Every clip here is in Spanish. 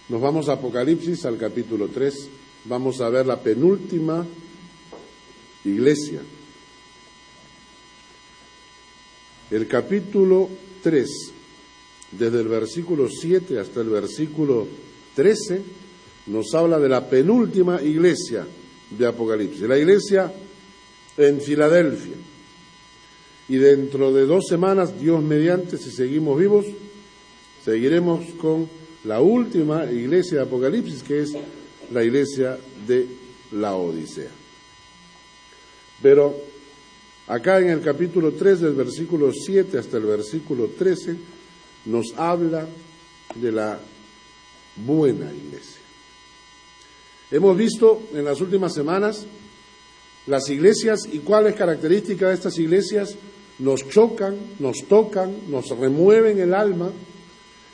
Nos vamos a Apocalipsis, al capítulo 3. Vamos a ver la penúltima iglesia. El capítulo 3, desde el versículo 7 hasta el versículo 13, nos habla de la penúltima iglesia de Apocalipsis, la iglesia en Filadelfia. Y dentro de 2 semanas, Dios mediante, si seguimos vivos, seguiremos con la última iglesia de Apocalipsis, que es la iglesia de Laodicea. Pero acá en el capítulo 3, del versículo 7 hasta el versículo 13, nos habla de la buena iglesia. Hemos visto en las últimas semanas las iglesias y cuáles características de estas iglesias nos chocan, nos tocan, nos remueven el alma,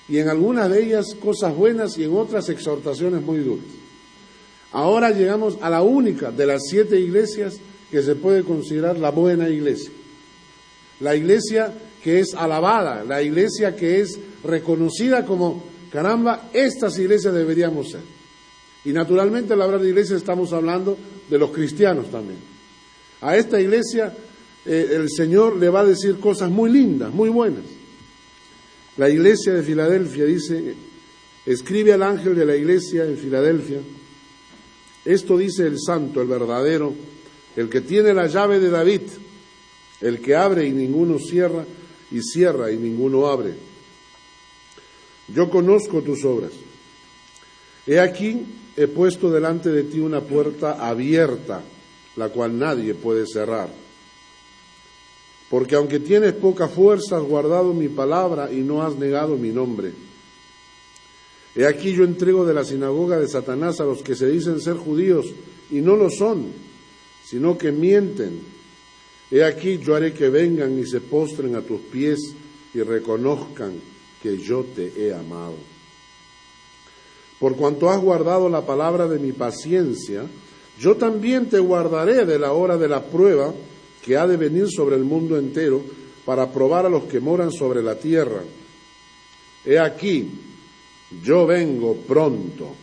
y en algunas de ellas cosas buenas y en otras exhortaciones muy duras. Ahora llegamos a la única de las 7 iglesias que se puede considerar la buena iglesia. La iglesia que es alabada, la iglesia que es reconocida como, caramba, estas iglesias deberíamos ser. Y naturalmente al hablar de iglesia estamos hablando de los cristianos también. A esta iglesia el Señor le va a decir cosas muy lindas, muy buenas. La iglesia de Filadelfia dice, escribe al ángel de la iglesia en Filadelfia, esto dice el santo, el verdadero, el que tiene la llave de David, el que abre y ninguno cierra, y cierra y ninguno abre. Yo conozco tus obras. He aquí, he puesto delante de ti una puerta abierta, la cual nadie puede cerrar. Porque aunque tienes poca fuerza, has guardado mi palabra y no has negado mi nombre. He aquí yo entrego de la sinagoga de Satanás a los que se dicen ser judíos y no lo son, sino que mienten. He aquí yo haré que vengan y se postren a tus pies y reconozcan que yo te he amado. Por cuanto has guardado la palabra de mi paciencia, yo también te guardaré de la hora de la prueba que ha de venir sobre el mundo entero para probar a los que moran sobre la tierra. He aquí, yo vengo pronto.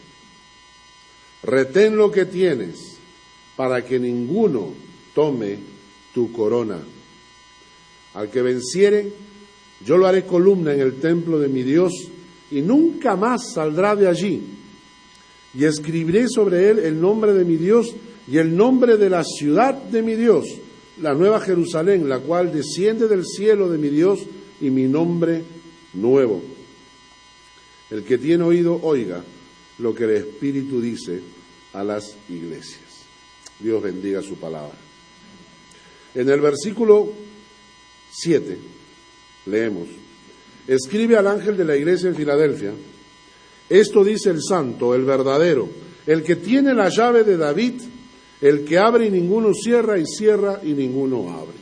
Retén lo que tienes, para que ninguno tome tu corona. Al que venciere, yo lo haré columna en el templo de mi Dios, y nunca más saldrá de allí. Y escribiré sobre él el nombre de mi Dios y el nombre de la ciudad de mi Dios, la nueva Jerusalén, la cual desciende del cielo de mi Dios, y mi nombre nuevo. El que tiene oído, oiga lo que el Espíritu dice a las iglesias. Dios bendiga su palabra. En el versículo 7 leemos, escribe al ángel de la iglesia en Filadelfia, esto dice el santo, el verdadero, el que tiene la llave de David, el que abre y ninguno cierra, y cierra y ninguno abre.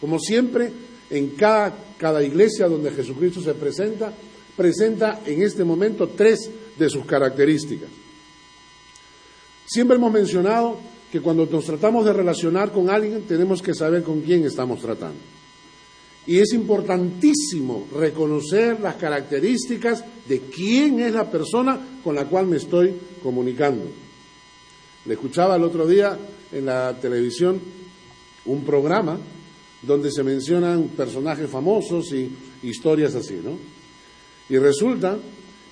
Como siempre, en cada iglesia donde Jesucristo se presenta en este momento 3 de sus características. Siempre hemos mencionado que cuando nos tratamos de relacionar con alguien, tenemos que saber con quién estamos tratando. Y es importantísimo reconocer las características de quién es la persona con la cual me estoy comunicando. Le escuchaba el otro día en la televisión un programa donde se mencionan personajes famosos y historias así, ¿no? Y resulta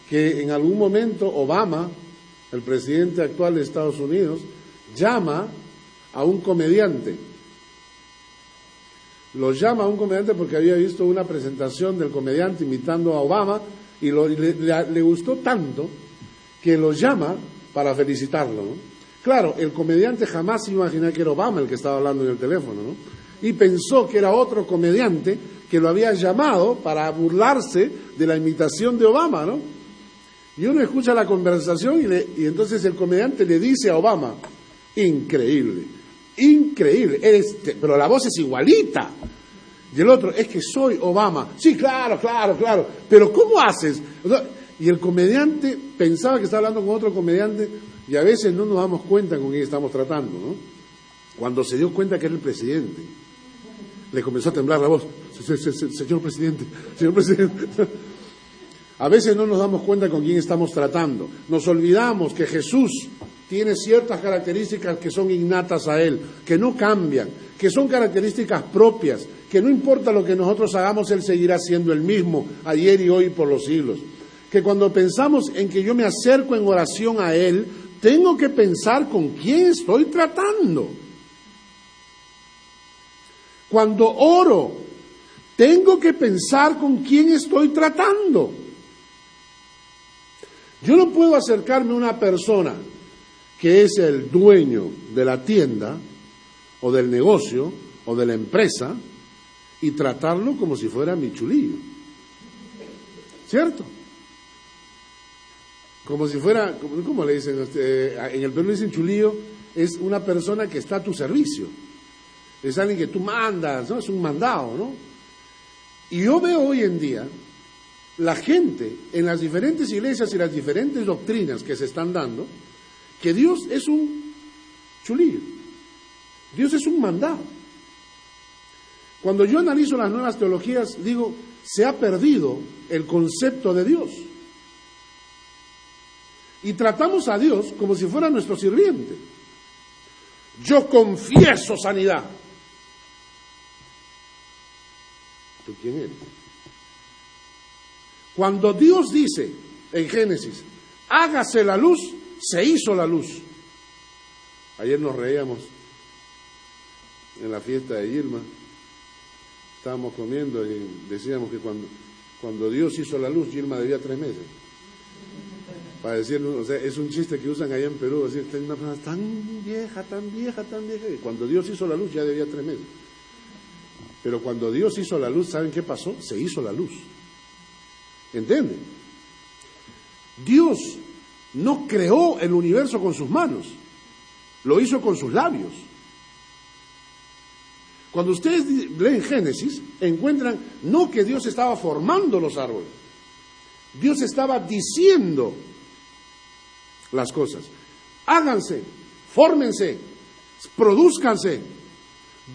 que en algún momento Obama, el presidente actual de Estados Unidos, llama a un comediante. Lo llama a un comediante porque había visto una presentación del comediante imitando a Obama y le gustó tanto que lo llama para felicitarlo, ¿no? Claro, el comediante jamás se imaginó que era Obama el que estaba hablando en el teléfono, ¿no? Y pensó que era otro comediante que lo había llamado para burlarse de la imitación de Obama, ¿no? Y uno escucha la conversación y entonces el comediante le dice a Obama, increíble, pero la voz es igualita. Y el otro, es que soy Obama. Sí, claro, pero ¿cómo haces? Y el comediante pensaba que estaba hablando con otro comediante y a veces no nos damos cuenta con quién estamos tratando, ¿no? Cuando se dio cuenta que era el presidente, le comenzó a temblar la voz. Señor presidente. A veces no nos damos cuenta con quién estamos tratando. Nos olvidamos que Jesús tiene ciertas características que son innatas a Él, que no cambian, que son características propias, que no importa lo que nosotros hagamos, Él seguirá siendo el mismo, ayer y hoy y por los siglos. Que cuando pensamos en que yo me acerco en oración a Él, tengo que pensar con quién estoy tratando. Cuando oro, tengo que pensar con quién estoy tratando. Yo no puedo acercarme a una persona que es el dueño de la tienda o del negocio o de la empresa y tratarlo como si fuera mi chulillo. ¿Cierto? Como si fuera, ¿cómo le dicen? En el Perú le dicen chulillo, es una persona que está a tu servicio. Es alguien que tú mandas, ¿no? Es un mandado, ¿no? Y yo veo hoy en día la gente en las diferentes iglesias y las diferentes doctrinas que se están dando, que Dios es un chulillo, Dios es un mandado. Cuando yo analizo las nuevas teologías, digo, se ha perdido el concepto de Dios. Y tratamos a Dios como si fuera nuestro sirviente. Yo confieso sanidad. ¿Tú quién eres? Cuando Dios dice en Génesis, hágase la luz, se hizo la luz. Ayer nos reíamos en la fiesta de Irma, estábamos comiendo y decíamos que cuando Dios hizo la luz, Irma debía 3 meses. Para decirlo, o sea, es un chiste que usan allá en Perú, decir, es una persona tan vieja, y cuando Dios hizo la luz ya debía 3 meses. Pero cuando Dios hizo la luz, ¿saben qué pasó? Se hizo la luz. ¿Entienden? Dios no creó el universo con sus manos, lo hizo con sus labios. Cuando ustedes leen Génesis, encuentran no que Dios estaba formando los árboles, Dios estaba diciendo las cosas. Háganse, fórmense, produzcanse.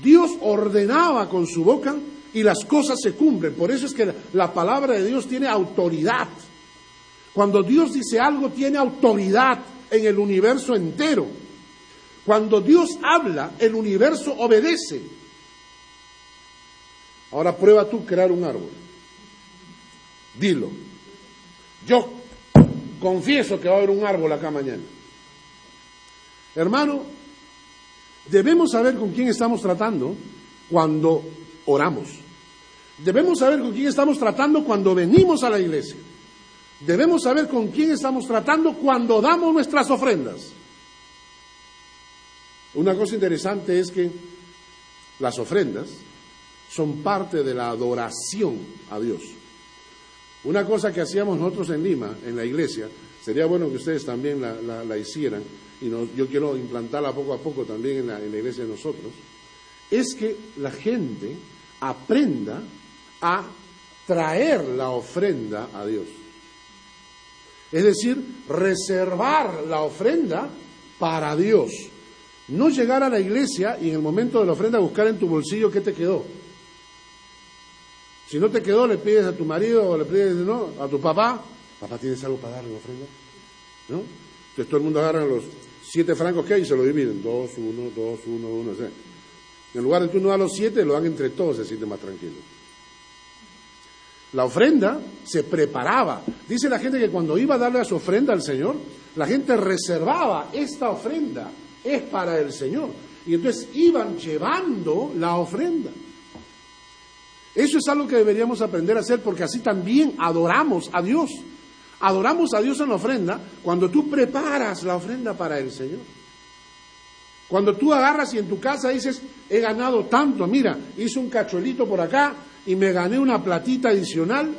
Dios ordenaba con su boca y las cosas se cumplen. Por eso es que la palabra de Dios tiene autoridad. Cuando Dios dice algo, tiene autoridad en el universo entero. Cuando Dios habla, el universo obedece. Ahora prueba tú crear un árbol. Dilo. Yo confieso que va a haber un árbol acá mañana. Hermano, debemos saber con quién estamos tratando cuando oramos. Debemos saber con quién estamos tratando cuando venimos a la iglesia. Debemos saber con quién estamos tratando cuando damos nuestras ofrendas. Una cosa interesante es que las ofrendas son parte de la adoración a Dios. Una cosa que hacíamos nosotros en Lima, en la iglesia, sería bueno que ustedes también la hicieran, y yo quiero implantarla poco a poco también en la iglesia de nosotros, es que la gente aprenda a traer la ofrenda a Dios. Es decir, reservar la ofrenda para Dios. No llegar a la iglesia y en el momento de la ofrenda buscar en tu bolsillo qué te quedó. Si no te quedó, le pides a tu marido o le pides a tu papá. Papá, ¿tienes algo para darle la ofrenda? ¿No? Entonces todo el mundo agarra los 7 francos que hay y se lo dividen. 2, 1, 2, 1, 1. O sea, en lugar de que uno da los 7, lo dan entre todos, se siente más tranquilo. La ofrenda se preparaba. Dice la gente que cuando iba a darle a su ofrenda al Señor, la gente reservaba esta ofrenda. Es para el Señor. Y entonces iban llevando la ofrenda. Eso es algo que deberíamos aprender a hacer porque así también adoramos a Dios. Adoramos a Dios en la ofrenda cuando tú preparas la ofrenda para el Señor. Cuando tú agarras y en tu casa dices, he ganado tanto, mira, hice un cachuelito por acá y me gané una platita adicional,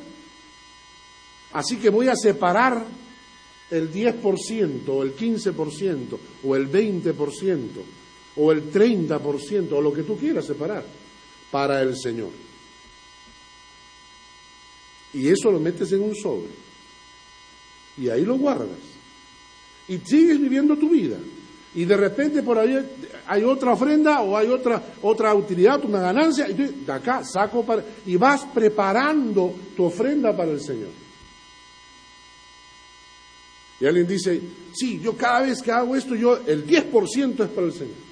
así que voy a separar el 10%, o el 15%, o el 20%, o el 30%, o lo que tú quieras separar, para el Señor. Y eso lo metes en un sobre, y ahí lo guardas, y sigues viviendo tu vida, y de repente por ahí hay otra ofrenda, o hay otra utilidad, una ganancia, y tú, de acá saco y vas preparando tu ofrenda para el Señor. Y alguien dice, sí, yo cada vez que hago esto, el 10% es para el Señor.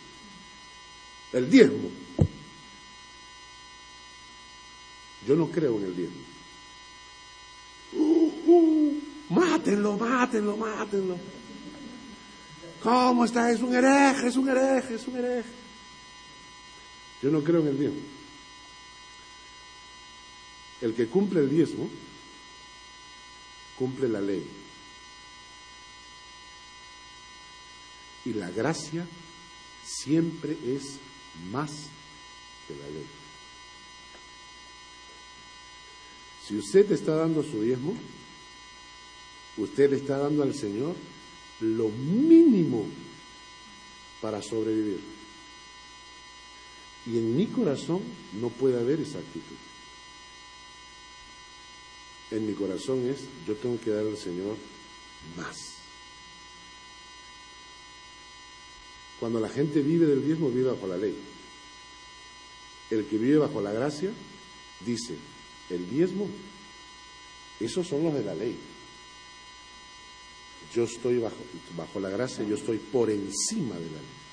El diezmo. Yo no creo en el diezmo. Mátenlo, mátenlo, mátenlo. ¿Cómo está? Es un hereje, es un hereje, es un hereje. Yo no creo en el diezmo. El que cumple el diezmo, cumple la ley. Y la gracia siempre es más que la ley. Si usted está dando su diezmo, usted le está dando al Señor lo mínimo para sobrevivir. Y en mi corazón no puede haber esa actitud. En mi corazón es, yo tengo que dar al Señor más. Cuando la gente vive del diezmo, vive bajo la ley. El que vive bajo la gracia, dice, el diezmo, esos son los de la ley. Yo estoy bajo la gracia, yo estoy por encima de la ley.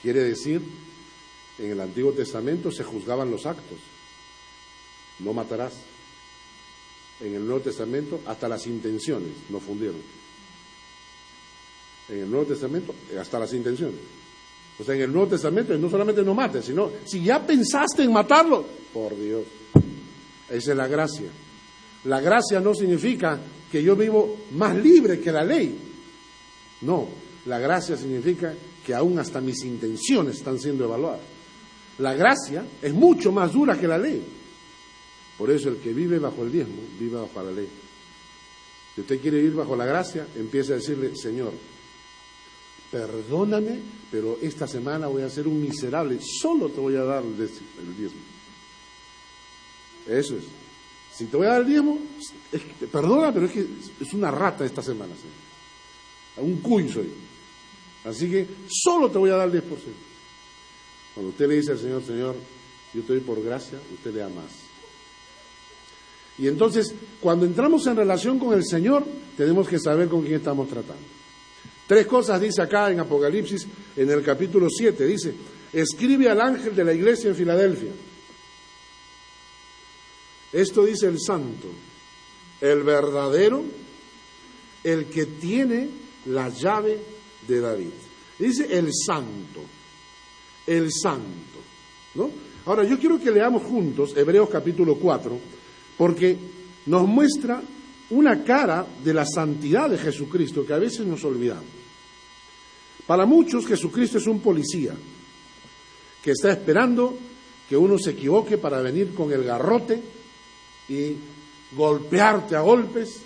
Quiere decir, en el Antiguo Testamento se juzgaban los actos. No matarás. En el Nuevo Testamento, hasta las intenciones no fundieron. En el Nuevo Testamento, hasta las intenciones. O sea, en el Nuevo Testamento no solamente no mates, sino, si ya pensaste en matarlo, por Dios, esa es la gracia. La gracia no significa que yo vivo más libre que la ley. No, la gracia significa que aún hasta mis intenciones están siendo evaluadas. La gracia es mucho más dura que la ley. Por eso el que vive bajo el diezmo, vive bajo la ley. Si usted quiere vivir bajo la gracia, empiece a decirle, Señor, perdóname, pero esta semana voy a ser un miserable, solo te voy a dar el diezmo. Eso es. Si te voy a dar el diezmo, perdona, pero es que es una rata esta semana, Señor. Un cuy soy. Así que solo te voy a dar el 10%. Cuando usted le dice al Señor, Señor, yo te doy por gracia, usted le da más. Y entonces, cuando entramos en relación con el Señor, tenemos que saber con quién estamos tratando. 3 cosas dice acá en Apocalipsis, en el capítulo 7, dice, escribe al ángel de la iglesia en Filadelfia. Esto dice el santo, el verdadero, el que tiene la llave de David. Dice el santo, ¿no? Ahora, yo quiero que leamos juntos Hebreos capítulo 4, porque nos muestra una cara de la santidad de Jesucristo que a veces nos olvidamos. Para muchos, Jesucristo es un policía que está esperando que uno se equivoque para venir con el garrote y golpearte a golpes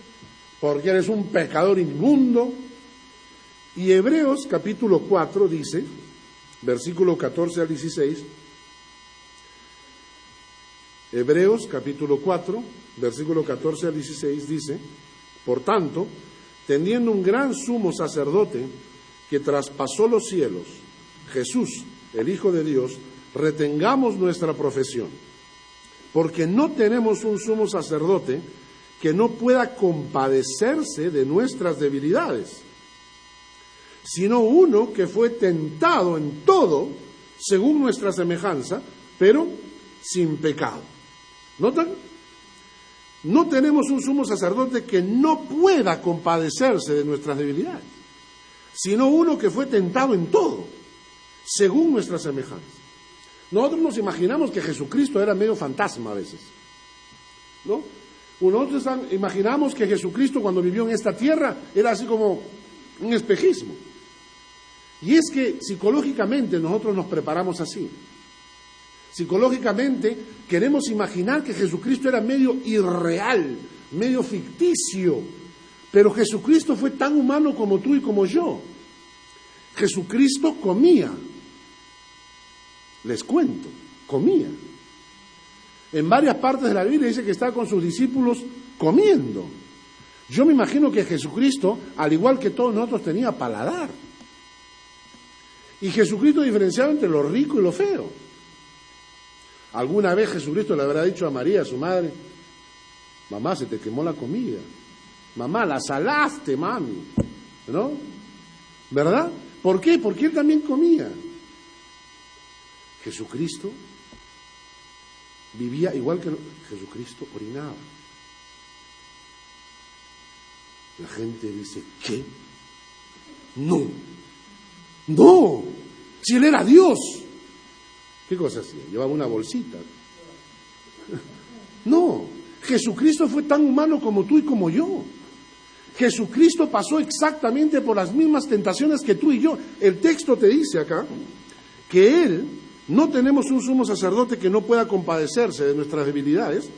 porque eres un pecador inmundo. Y Hebreos capítulo 4 dice, versículo 14 al 16, Hebreos capítulo 4, versículo 14 al 16 dice, por tanto, teniendo un gran sumo sacerdote que traspasó los cielos, Jesús, el Hijo de Dios, retengamos nuestra profesión, porque no tenemos un sumo sacerdote que no pueda compadecerse de nuestras debilidades, sino uno que fue tentado en todo, según nuestra semejanza, pero sin pecado. ¿Notan? No tenemos un sumo sacerdote que no pueda compadecerse de nuestras debilidades, sino uno que fue tentado en todo, según nuestra semejanza. Nosotros nos imaginamos que Jesucristo era medio fantasma a veces, ¿no? Nosotros imaginamos que Jesucristo cuando vivió en esta tierra era así como un espejismo. Y es que psicológicamente nosotros nos preparamos así. Psicológicamente queremos imaginar que Jesucristo era medio irreal, medio ficticio, pero Jesucristo fue tan humano como tú y como yo. Jesucristo comía, les cuento, comía. En varias partes de la Biblia dice que estaba con sus discípulos comiendo. Yo me imagino que Jesucristo, al igual que todos nosotros, tenía paladar. Y Jesucristo diferenciaba entre lo rico y lo feo. Alguna vez Jesucristo le habrá dicho a María, su madre, mamá, se te quemó la comida. mamá, la salaste, mami, ¿no? ¿Verdad? ¿Por qué? Porque él también comía. Jesucristo vivía igual que Jesucristo orinaba. La gente dice, ¿qué? No, si él era Dios. ¿Qué cosa hacía? Llevaba una bolsita. No, Jesucristo fue tan humano como tú y como yo. Jesucristo pasó exactamente por las mismas tentaciones que tú y yo. El texto te dice acá que Él, no tenemos un sumo sacerdote que no pueda compadecerse de nuestras debilidades,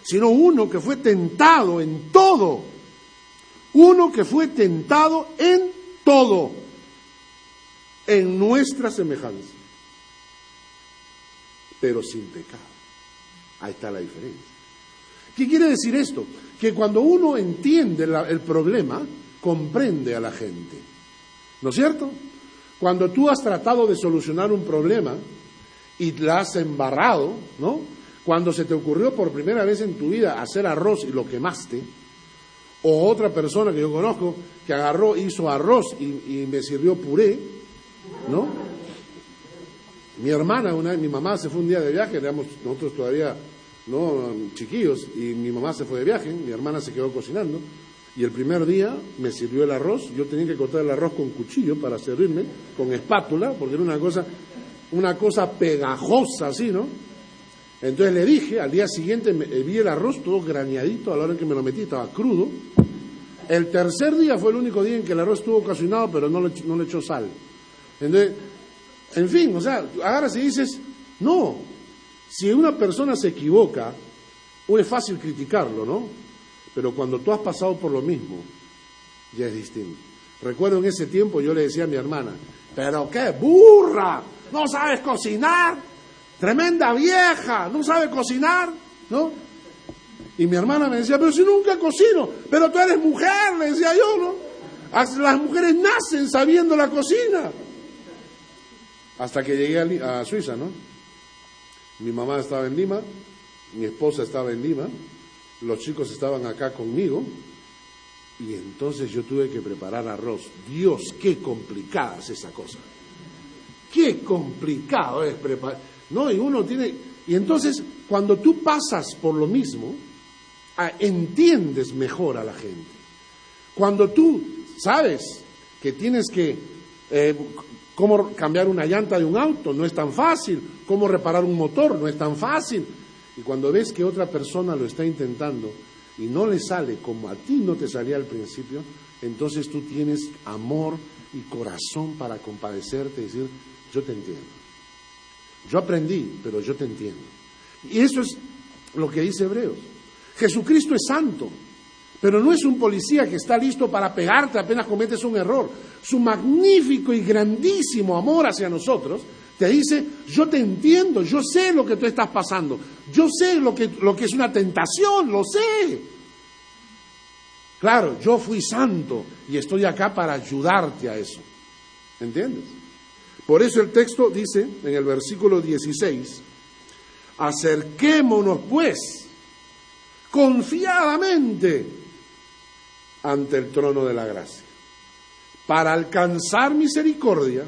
sino uno que fue tentado en todo. Uno que fue tentado en todo, en nuestra semejanza, pero sin pecado. Ahí está la diferencia. ¿Qué quiere decir esto? Que cuando uno entiende el problema, comprende a la gente. ¿No es cierto? Cuando tú has tratado de solucionar un problema y la has embarrado, ¿no? Cuando se te ocurrió por primera vez en tu vida hacer arroz y lo quemaste, o otra persona que yo conozco que agarró, hizo arroz y me sirvió puré, ¿no? Mi hermana, mi mamá se fue un día de viaje, éramos nosotros todavía no chiquillos, y mi mamá se fue de viaje, mi hermana se quedó cocinando, y el primer día me sirvió el arroz. Yo tenía que cortar el arroz con cuchillo para servirme, con espátula, porque era una cosa pegajosa así, ¿no? Entonces le dije, al día siguiente vi el arroz todo graneadito, a la hora en que me lo metí estaba crudo. El tercer día fue el único día en que el arroz estuvo cocinado, pero no le echó sal. Entonces, en fin, o sea, agarras y dices, no, si una persona se equivoca, es fácil criticarlo, ¿no? Pero cuando tú has pasado por lo mismo, ya es distinto. Recuerdo en ese tiempo yo le decía a mi hermana, pero qué burra, no sabes cocinar. Tremenda vieja, no sabe cocinar, ¿no? Y mi hermana me decía, pero si nunca cocino, pero tú eres mujer, le decía yo, ¿no? Las mujeres nacen sabiendo la cocina. Hasta que llegué a Suiza, ¿no? Mi mamá estaba en Lima, mi esposa estaba en Lima, los chicos estaban acá conmigo, y entonces yo tuve que preparar arroz. Dios, qué complicada es esa cosa. Qué complicado es preparar. No, y entonces cuando tú pasas por lo mismo, entiendes mejor a la gente. Cuando tú sabes que tienes que cómo cambiar una llanta de un auto, no es tan fácil, cómo reparar un motor, no es tan fácil. Y cuando ves que otra persona lo está intentando y no le sale como a ti no te salía al principio, entonces tú tienes amor y corazón para compadecerte y decir, yo te entiendo. Yo aprendí, pero yo te entiendo. Y eso es lo que dice Hebreos. Jesucristo es santo, pero no es un policía que está listo para pegarte apenas cometes un error. Su magnífico y grandísimo amor hacia nosotros te dice, yo te entiendo, yo sé lo que tú estás pasando, yo sé lo que es una tentación, lo sé. Claro, yo fui santo y estoy acá para ayudarte a eso. ¿Entiendes? Por eso el texto dice en el versículo 16, acerquémonos pues confiadamente ante el trono de la gracia, para alcanzar misericordia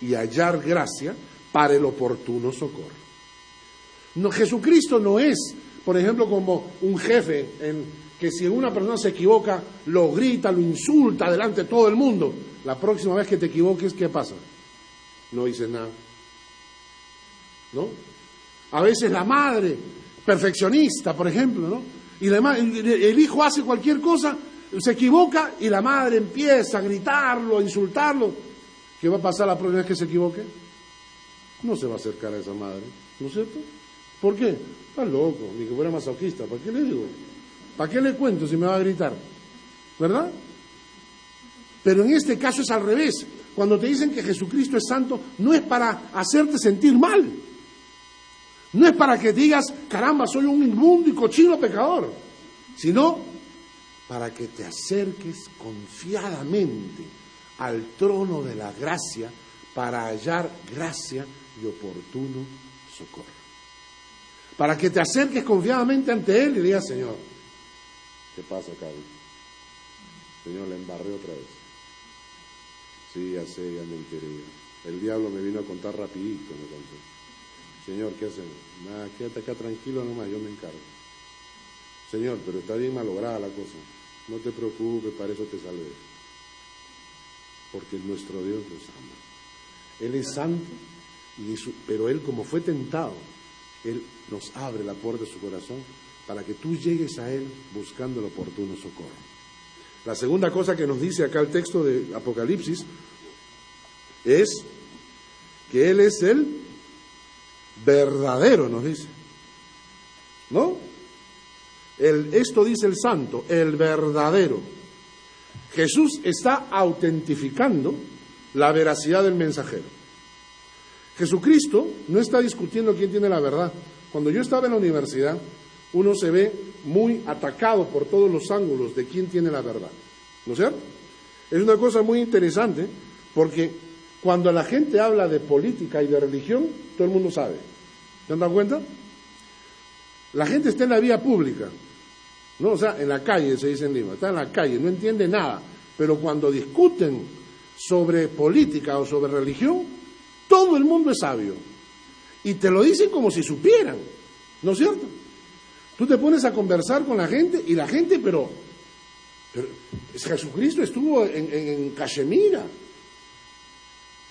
y hallar gracia para el oportuno socorro. No, Jesucristo no es, por ejemplo, como un jefe que si una persona se equivoca, lo grita, lo insulta delante de todo el mundo. La próxima vez que te equivoques, ¿qué pasa? No dices nada, ¿no? A veces la madre, perfeccionista, por ejemplo, ¿no? Y el hijo hace cualquier cosa, se equivoca y la madre empieza a gritarlo, a insultarlo. ¿Qué va a pasar la próxima vez que se equivoque? No se va a acercar a esa madre, ¿no es cierto? ¿Por qué? Está loco, ni que fuera masoquista. ¿Para qué le digo? ¿Para qué le cuento si me va a gritar? ¿Verdad? Pero en este caso es al revés. Cuando te dicen que Jesucristo es santo, no es para hacerte sentir mal. No es para que digas, caramba, soy un inmundo y cochino pecador. Sino para que te acerques confiadamente al trono de la gracia para hallar gracia y oportuno socorro. Para que te acerques confiadamente ante Él y digas, Señor, ¿qué pasa, Carlos? Señor, la embarré otra vez. Sí, ya sé, ya me enteré. El diablo me vino a contar rapidito, me contó. Señor, ¿qué hacemos? Nada, quédate acá tranquilo nomás, yo me encargo. Señor, pero está bien malograda la cosa. No te preocupes, para eso te salvé. Porque nuestro Dios nos ama. Él es santo, pero Él, como fue tentado, Él nos abre la puerta de su corazón para que tú llegues a Él buscando el oportuno socorro. La segunda cosa que nos dice acá el texto de Apocalipsis es que Él es el verdadero, nos dice. ¿No? Esto dice el santo, el verdadero. Jesús está autentificando la veracidad del mensajero. Jesucristo no está discutiendo quién tiene la verdad. Cuando yo estaba en la universidad, uno se ve muy atacado por todos los ángulos de quién tiene la verdad. ¿No es cierto? Es una cosa muy interesante porque cuando la gente habla de política y de religión, todo el mundo sabe. ¿Se han dado cuenta? La gente está en la vía pública, ¿no? O sea, en la calle, se dice en Lima, está en la calle, no entiende nada, pero cuando discuten sobre política o sobre religión, todo el mundo es sabio. Y te lo dicen como si supieran, ¿no es cierto? Tú te pones a conversar con la gente y la gente, pero Jesucristo estuvo en Cachemira.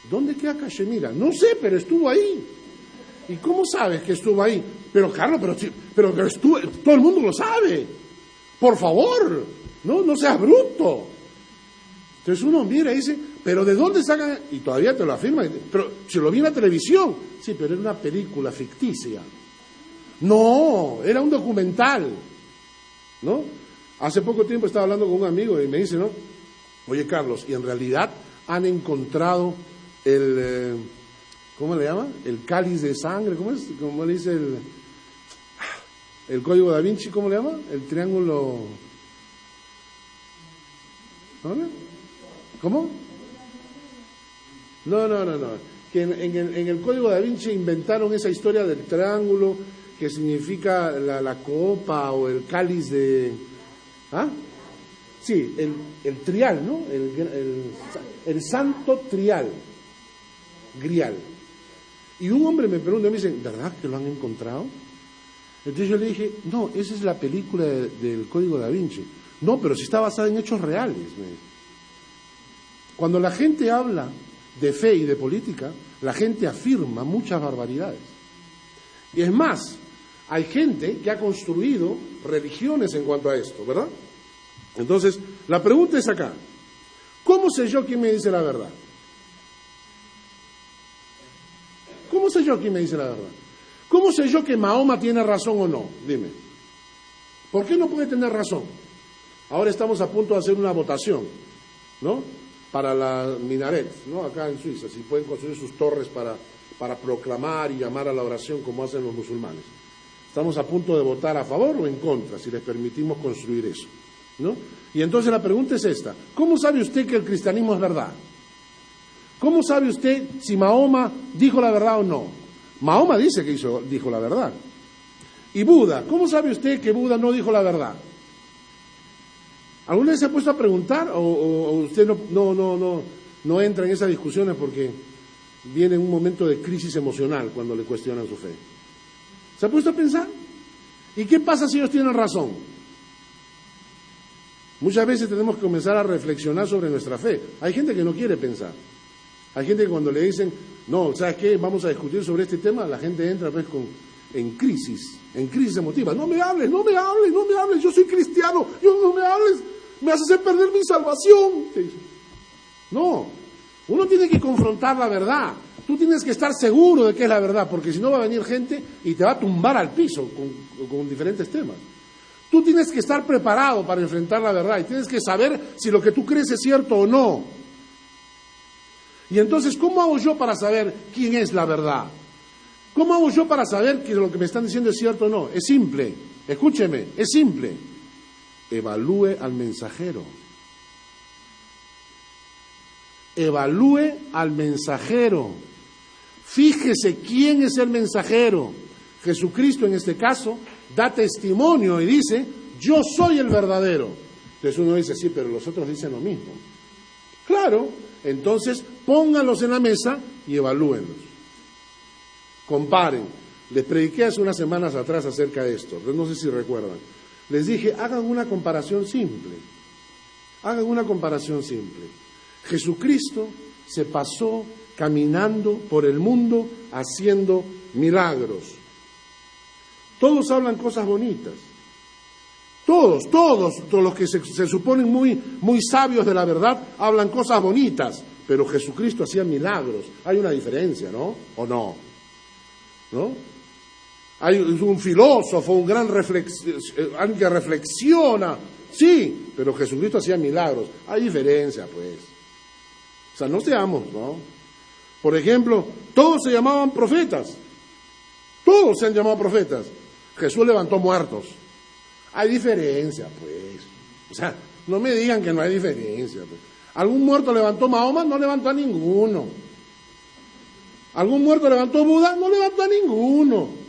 ¿Dónde queda Cachemira? No sé, pero estuvo ahí. ¿Y cómo sabes que estuvo ahí? Pero Carlos, pero estuvo, todo el mundo lo sabe. Por favor, no seas bruto. Entonces uno mira y dice, pero ¿de dónde sacan? Y todavía te lo afirman, pero si lo vi en la televisión. Sí, pero era una película ficticia. No, era un documental, ¿no? Hace poco tiempo estaba hablando con un amigo y me dice, ¿no? Oye, Carlos, y en realidad han encontrado ¿cómo le llama? El cáliz de sangre, ¿cómo es? ¿Cómo le dice el código da Vinci? ¿Cómo le llama? El triángulo. ¿Cómo? No. Que en el código da Vinci inventaron esa historia del triángulo que significa la copa o el cáliz de. ¿Ah? Sí, el trial, ¿no? El santo trial, grial. Y un hombre me pregunta, me dice, ¿verdad que lo han encontrado? Entonces yo le dije, no, esa es la película del Código da Vinci. No, pero si está basada en hechos reales. Cuando la gente habla de fe y de política, la gente afirma muchas barbaridades. Y es más, hay gente que ha construido religiones en cuanto a esto, ¿verdad? Entonces, la pregunta es acá, ¿cómo sé yo quién me dice la verdad? ¿Cómo sé yo quién me dice la verdad? ¿Cómo sé yo que Mahoma tiene razón o no? Dime. ¿Por qué no puede tener razón? Ahora estamos a punto de hacer una votación, ¿no? Para la minaret, ¿no? Acá en Suiza, si pueden construir sus torres para proclamar y llamar a la oración como hacen los musulmanes. Estamos a punto de votar a favor o en contra, si les permitimos construir eso, ¿no? Y entonces la pregunta es esta, ¿cómo sabe usted que el cristianismo es verdad? ¿Cómo sabe usted si Mahoma dijo la verdad o no? Mahoma dice que dijo la verdad. Y Buda, ¿cómo sabe usted que Buda no dijo la verdad? ¿Alguna vez se ha puesto a preguntar o usted no entra en esas discusiones porque viene un momento de crisis emocional cuando le cuestionan su fe? ¿Se ha puesto a pensar? ¿Y qué pasa si ellos tienen razón? Muchas veces tenemos que comenzar a reflexionar sobre nuestra fe. Hay gente que no quiere pensar. Hay gente que cuando le dicen, no, ¿sabes qué? Vamos a discutir sobre este tema, la gente entra pues en crisis emotiva. No me hables, yo soy cristiano, no me hables, me haces perder mi salvación. No, uno tiene que confrontar la verdad. Tú tienes que estar seguro de que es la verdad, porque si no va a venir gente y te va a tumbar al piso con diferentes temas. Tú tienes que estar preparado para enfrentar la verdad y tienes que saber si lo que tú crees es cierto o no. Y entonces, ¿cómo hago yo para saber quién es la verdad? ¿Cómo hago yo para saber que lo que me están diciendo es cierto o no? Es simple, escúcheme, es simple. Evalúe al mensajero. Evalúe al mensajero. Fíjese quién es el mensajero. Jesucristo en este caso da testimonio y dice, yo soy el verdadero. Entonces uno dice, sí, pero los otros dicen lo mismo. Claro, entonces pónganlos en la mesa y evalúenlos. Comparen. Les prediqué hace unas semanas atrás acerca de esto, no sé si recuerdan. Les dije, hagan una comparación simple. Hagan una comparación simple. Jesucristo se pasó caminando por el mundo haciendo milagros. Todos hablan cosas bonitas. Todos los que se suponen muy sabios de la verdad, hablan cosas bonitas, pero Jesucristo hacía milagros. Hay una diferencia, ¿no? ¿O no? ¿No? Hay un filósofo, alguien que reflexiona, sí, pero Jesucristo hacía milagros. Hay diferencia, pues. O sea, no seamos, ¿no? Por ejemplo, todos se llamaban profetas. Todos se han llamado profetas. Jesús levantó muertos. Hay diferencia, pues. O sea, no me digan que no hay diferencia, pues. ¿Algún muerto levantó Mahoma? No levantó a ninguno. ¿Algún muerto levantó Buda? No levantó a ninguno.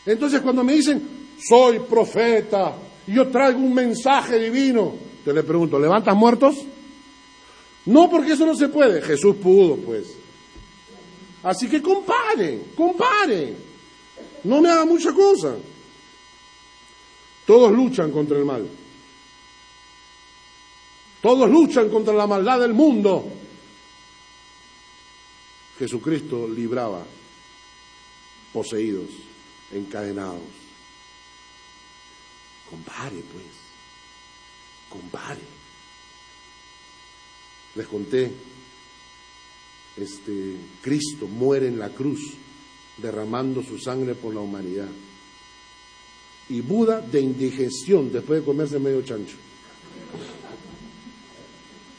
Entonces cuando me dicen, soy profeta, y yo traigo un mensaje divino, te le pregunto, ¿levantas muertos? No, porque eso no se puede. Jesús pudo, pues. Así que comparen. No me hagan mucha cosa. Todos luchan contra el mal. Todos luchan contra la maldad del mundo. Jesucristo libraba poseídos, encadenados. Compare, pues. Compare. Les conté, Cristo muere en la cruz, derramando su sangre por la humanidad. Y Buda de indigestión después de comerse medio chancho.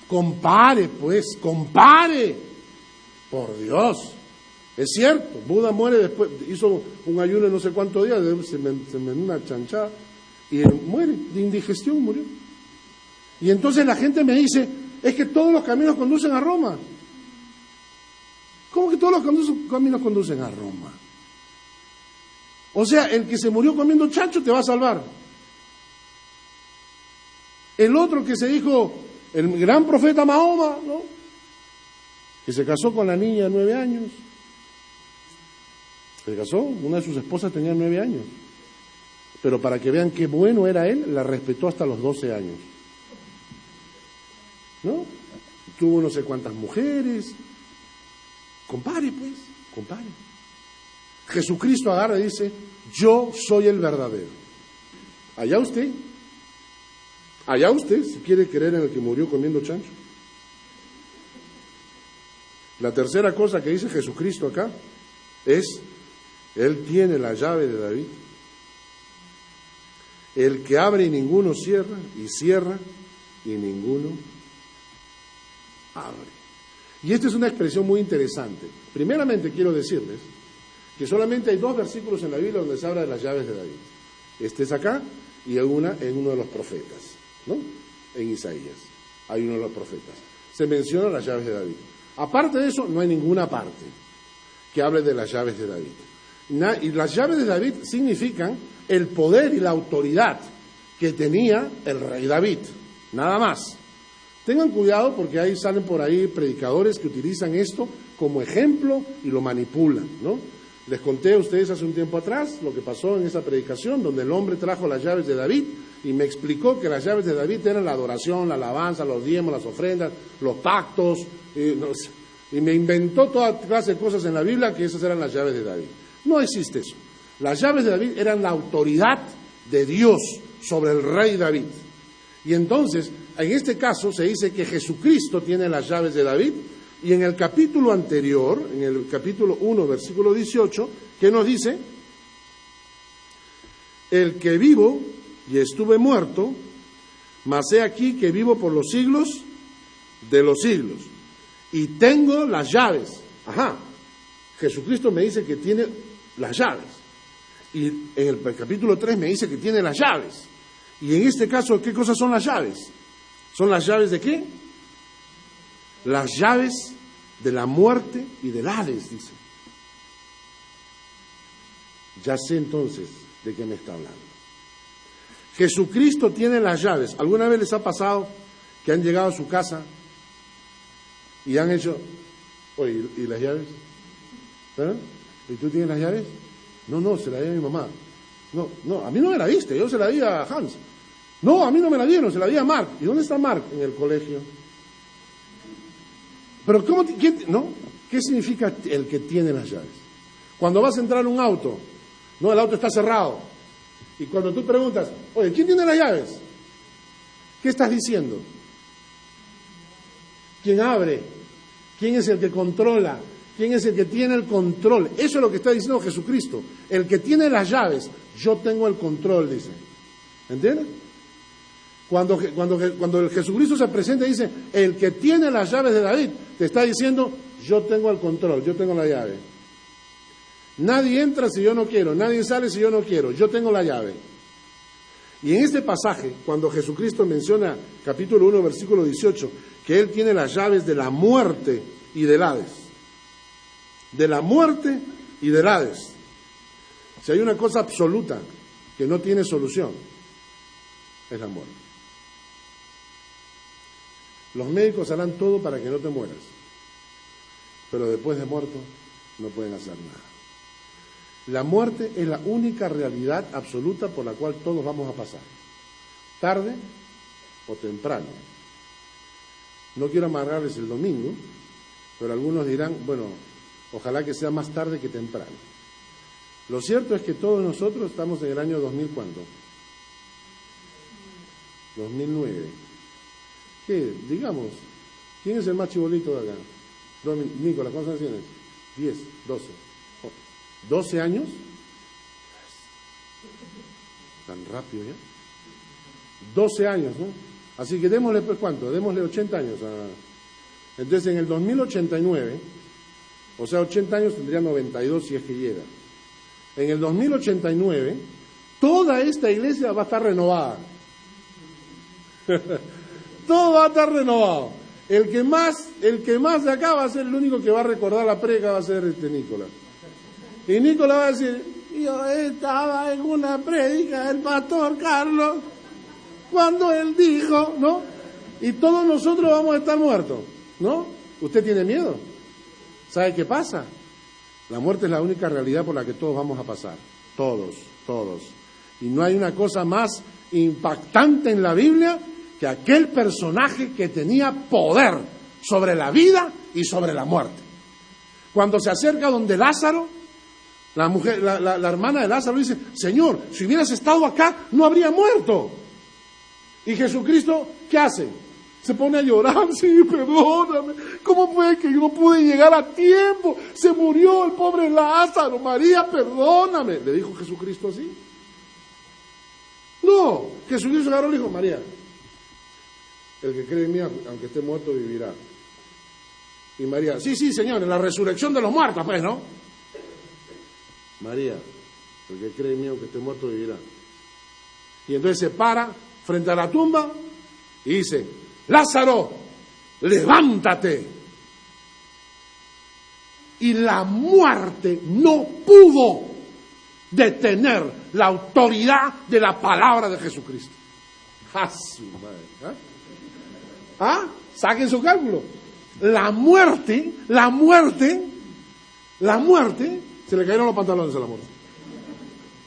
Compare, pues, compare. Por Dios. Es cierto, Buda muere después, hizo un ayuno de no sé cuántos días, se me una chanchada, y muere, de indigestión murió. Y entonces la gente me dice, es que todos los caminos conducen a Roma. ¿Cómo que todos los caminos conducen a Roma? O sea, el que se murió comiendo chancho te va a salvar. El otro que se dijo, el gran profeta Mahoma, ¿no? Que se casó con la niña de 9 años. Se casó, una de sus esposas tenía 9 años. Pero para que vean qué bueno era él, la respetó hasta los 12 años. ¿No? Tuvo no sé cuántas mujeres. Compare, pues, compare. Jesucristo agarra y dice, yo soy el verdadero. Allá usted, si quiere creer en el que murió comiendo chancho. La tercera cosa que dice Jesucristo acá es, Él tiene la llave de David. El que abre y ninguno cierra, y cierra y ninguno abre. Y esta es una expresión muy interesante. Primeramente quiero decirles que solamente hay 2 versículos en la Biblia donde se habla de las llaves de David. Este es acá y una en uno de los profetas, ¿no? En Isaías hay uno de los profetas. Se menciona las llaves de David. Aparte de eso, no hay ninguna parte que hable de las llaves de David. Y las llaves de David significan el poder y la autoridad que tenía el rey David. Nada más. Tengan cuidado porque ahí salen por ahí predicadores que utilizan esto como ejemplo y lo manipulan, ¿no? Les conté a ustedes hace un tiempo atrás lo que pasó en esa predicación donde el hombre trajo las llaves de David y me explicó que las llaves de David eran la adoración, la alabanza, los diezmos, las ofrendas, los pactos, y me inventó toda clase de cosas en la Biblia que esas eran las llaves de David. No existe eso. Las llaves de David eran la autoridad de Dios sobre el rey David. Y entonces, en este caso se dice que Jesucristo tiene las llaves de David, y en el capítulo anterior, en el capítulo 1, versículo 18, ¿qué nos dice? El que vivo y estuve muerto, mas he aquí que vivo por los siglos de los siglos, y tengo las llaves. Ajá, Jesucristo me dice que tiene las llaves, y en el capítulo 3 me dice que tiene las llaves. Y en este caso, ¿qué cosas son las llaves? ¿Son las llaves de qué? Las llaves de la muerte y del Hades, dice. Ya sé entonces de qué me está hablando. Jesucristo tiene las llaves. ¿Alguna vez les ha pasado que han llegado a su casa y han hecho, oye, ¿y las llaves? ¿Eh? ¿Y tú tienes las llaves? No, se la di a mi mamá. No, a mí no me la diste, yo se la di a Hans. No, a mí no me la dieron, se la di a Mark. ¿Y dónde está Mark? En el colegio. Pero ¿cómo? ¿No? ¿Qué significa el que tiene las llaves? Cuando vas a entrar a un auto, no, el auto está cerrado. Y cuando tú preguntas, oye, ¿quién tiene las llaves? ¿Qué estás diciendo? ¿Quién abre? ¿Quién es el que controla? ¿Quién es el que tiene el control? Eso es lo que está diciendo Jesucristo. El que tiene las llaves, yo tengo el control, dice. ¿Entiendes? Cuando el Jesucristo se presenta y dice, el que tiene las llaves de David, te está diciendo, yo tengo el control, yo tengo la llave. Nadie entra si yo no quiero, nadie sale si yo no quiero, yo tengo la llave. Y en este pasaje, cuando Jesucristo menciona, capítulo 1, versículo 18, que Él tiene las llaves de la muerte y del Hades. De la muerte y del Hades. Si hay una cosa absoluta que no tiene solución, es la muerte. Los médicos harán todo para que no te mueras, pero después de muerto no pueden hacer nada. La muerte es la única realidad absoluta por la cual todos vamos a pasar, tarde o temprano. No quiero amargarles el domingo, pero algunos dirán, bueno, ojalá que sea más tarde que temprano. Lo cierto es que todos nosotros estamos en el año 2000, ¿cuándo? 2009. ¿Qué? Digamos, ¿quién es el más chibolito de acá? Nicolás, ¿cuántos años tienes? 10, 12. 12 años. Tan rápido ya. 12 años, ¿no? Así que démosle, pues, ¿cuánto? Démosle 80 años. Entonces, en el 2089, o sea, 80 años tendría 92 si es que llega. En el 2089, toda esta iglesia va a estar renovada. Todo va a estar renovado. El que más de acá va a ser el único que va a recordar la predica, va a ser Nicolás. Y Nicolás va a decir, yo estaba en una prédica del pastor Carlos cuando él dijo, ¿no? Y todos nosotros vamos a estar muertos, ¿no? ¿Usted tiene miedo? ¿Sabe qué pasa? La muerte es la única realidad por la que todos vamos a pasar. Todos. Y no hay una cosa más impactante en la Biblia que aquel personaje que tenía poder sobre la vida y sobre la muerte. Cuando se acerca donde Lázaro, la hermana de Lázaro dice, Señor, si hubieras estado acá, no habría muerto. Y Jesucristo, ¿qué hace? Se pone a llorar, sí, perdóname, ¿cómo fue que yo no pude llegar a tiempo? Se murió el pobre Lázaro, María, perdóname. ¿Le dijo Jesucristo así? No, Jesucristo agarró y le dijo, María, el que cree en mí, aunque esté muerto, vivirá. Y María, sí, Señor, en la resurrección de los muertos, pues, ¿no? María, el que cree en mí, aunque esté muerto, vivirá. Y entonces se para frente a la tumba y dice, Lázaro, levántate. Y la muerte no pudo detener la autoridad de la palabra de Jesucristo. ¡Ah, su madre! Saquen su cálculo. La muerte, se le cayeron los pantalones a la muerte.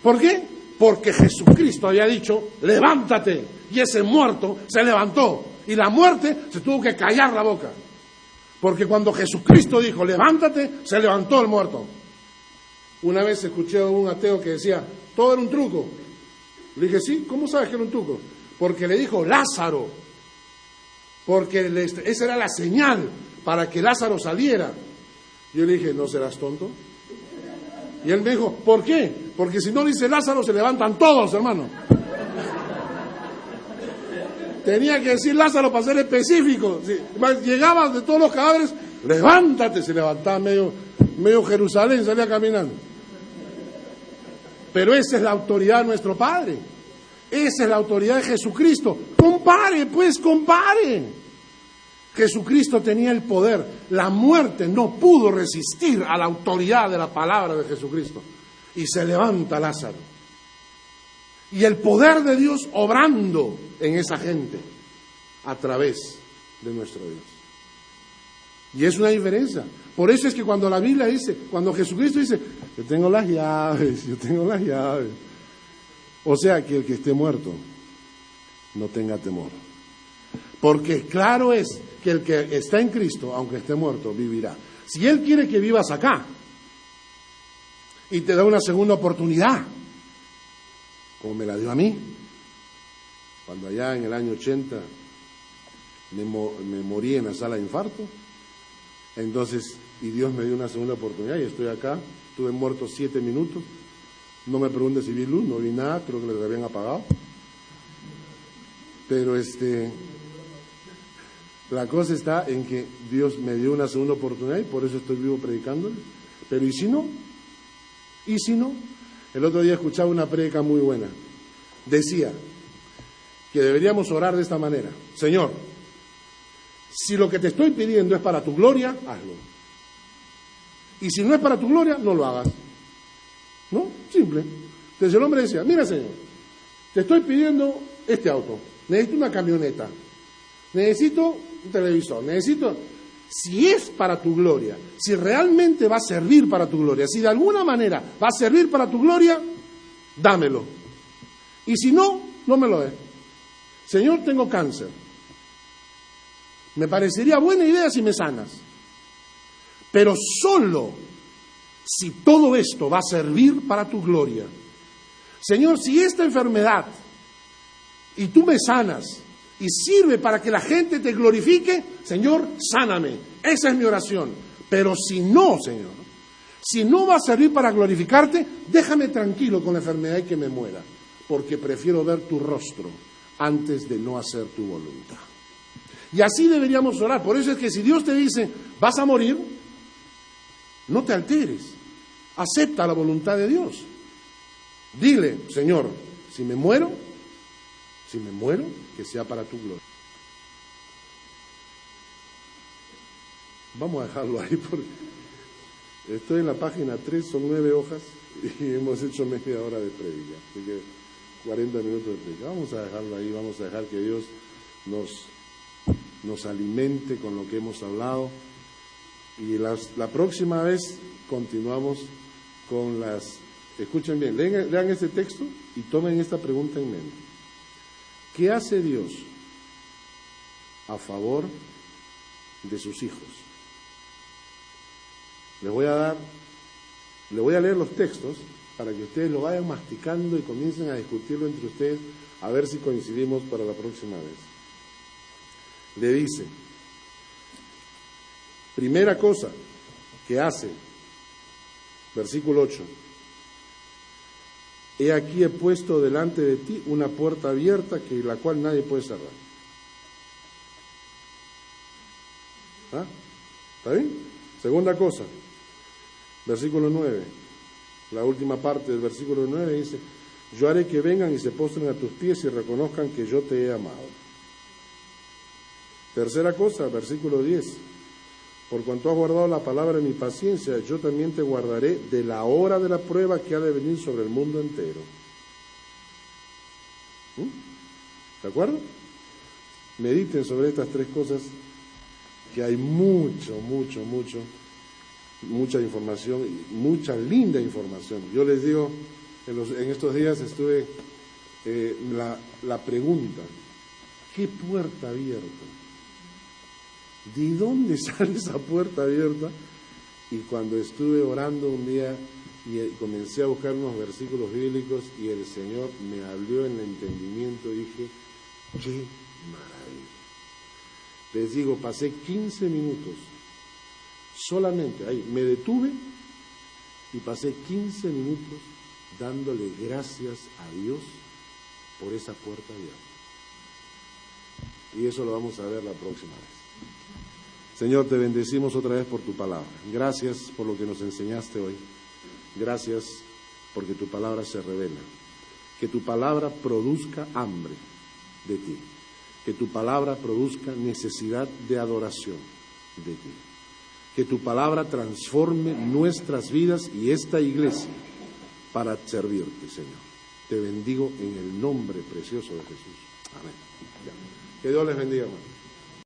¿Por qué? Porque Jesucristo había dicho, levántate, y ese muerto se levantó, y la muerte se tuvo que callar la boca. Porque cuando Jesucristo dijo, levántate, se levantó el muerto. Una vez escuché a un ateo que decía, todo era un truco. Le dije, sí, ¿cómo sabes que era un truco? Porque le dijo, Lázaro, porque esa era la señal para que Lázaro saliera. Yo le dije, ¿no serás tonto? Y él me dijo, ¿por qué? Porque si no dice Lázaro, se levantan todos, hermano. Tenía que decir Lázaro para ser específico. Llegaba de todos los cadáveres, levántate, se levantaba medio Jerusalén, salía caminando. Pero esa es la autoridad de nuestro Padre. Esa es la autoridad de Jesucristo. Compare. Jesucristo tenía el poder. La muerte no pudo resistir a la autoridad de la palabra de Jesucristo. Y se levanta Lázaro. y el poder de Dios obrando en esa gente a través de nuestro Dios. Y es una diferencia. Por eso es que cuando la Biblia dice, cuando Jesucristo dice, yo tengo las llaves, o sea, que el que esté muerto no tenga temor. Porque claro es que el que está en Cristo, aunque esté muerto, vivirá. Si Él quiere que vivas acá y te da una segunda oportunidad, como me la dio a mí, cuando allá en el año 80 me morí en la sala de infarto, entonces, y Dios me dio una segunda oportunidad y estoy acá, estuve muerto 7 minutos, no me preguntes si vi luz, no vi nada, creo que les habían apagado, pero la cosa está en que Dios me dio una segunda oportunidad y por eso estoy vivo predicándole. Pero ¿y si no? ¿Y si no? El otro día escuchaba una prédica muy buena. Decía que deberíamos orar de esta manera. Señor, si lo que te estoy pidiendo es para tu gloria, hazlo. Y si no es para tu gloria, no lo hagas. ¿No? Simple. Entonces el hombre decía, mira Señor, te estoy pidiendo este auto, necesito una camioneta, necesito un televisor, si es para tu gloria, si realmente va a servir para tu gloria, si de alguna manera va a servir para tu gloria, dámelo. Y si no, no me lo des. Señor, tengo cáncer. Me parecería buena idea si me sanas. Pero solo si todo esto va a servir para tu gloria. Señor, si esta enfermedad y tú me sanas y sirve para que la gente te glorifique, Señor, sáname. Esa es mi oración. Pero si no, Señor, si no va a servir para glorificarte, déjame tranquilo con la enfermedad y que me muera, porque prefiero ver tu rostro antes de no hacer tu voluntad. Y así deberíamos orar. Por eso es que si Dios te dice, vas a morir, no te alteres. Acepta la voluntad de Dios. Dile, Señor, si me muero, que sea para tu gloria. Vamos a dejarlo ahí porque estoy en la página 3, son 9 hojas y hemos hecho media hora de prédica, así que 40 minutos de prédica. Vamos a dejarlo ahí, vamos a dejar que Dios nos alimente con lo que hemos hablado y la próxima vez continuamos con las... Escuchen bien, lean este texto y tomen esta pregunta en mente. ¿Qué hace Dios a favor de sus hijos? Le voy a leer los textos para que ustedes lo vayan masticando y comiencen a discutirlo entre ustedes, a ver si coincidimos para la próxima vez. Le dice, primera cosa que hace, versículo 8, he aquí he puesto delante de ti una puerta abierta que la cual nadie puede cerrar. ¿Ah? ¿Está bien? Segunda cosa, versículo 9, la última parte del versículo 9 dice, yo haré que vengan y se postren a tus pies y reconozcan que yo te he amado. Tercera cosa, versículo 10, por cuanto has guardado la palabra de mi paciencia, yo también te guardaré de la hora de la prueba que ha de venir sobre el mundo entero. ¿De acuerdo? Mediten sobre estas tres cosas, que hay mucha información, mucha linda información. Yo les digo, en estos días estuve, la pregunta, ¿qué puerta abierta? ¿De dónde sale esa puerta abierta? Y cuando estuve orando un día y comencé a buscar unos versículos bíblicos y el Señor me abrió en el entendimiento, dije, ¡qué maravilla! Les digo, pasé 15 minutos solamente ahí, me detuve y pasé 15 minutos dándole gracias a Dios por esa puerta abierta. Y eso lo vamos a ver la próxima vez. Señor, te bendecimos otra vez por tu palabra. Gracias por lo que nos enseñaste hoy. Gracias porque tu palabra se revela. Que tu palabra produzca hambre de ti. Que tu palabra produzca necesidad de adoración de ti. Que tu palabra transforme nuestras vidas y esta iglesia para servirte, Señor. te bendigo en el nombre precioso de Jesús. Amén. Ya. Que Dios les bendiga, hermano.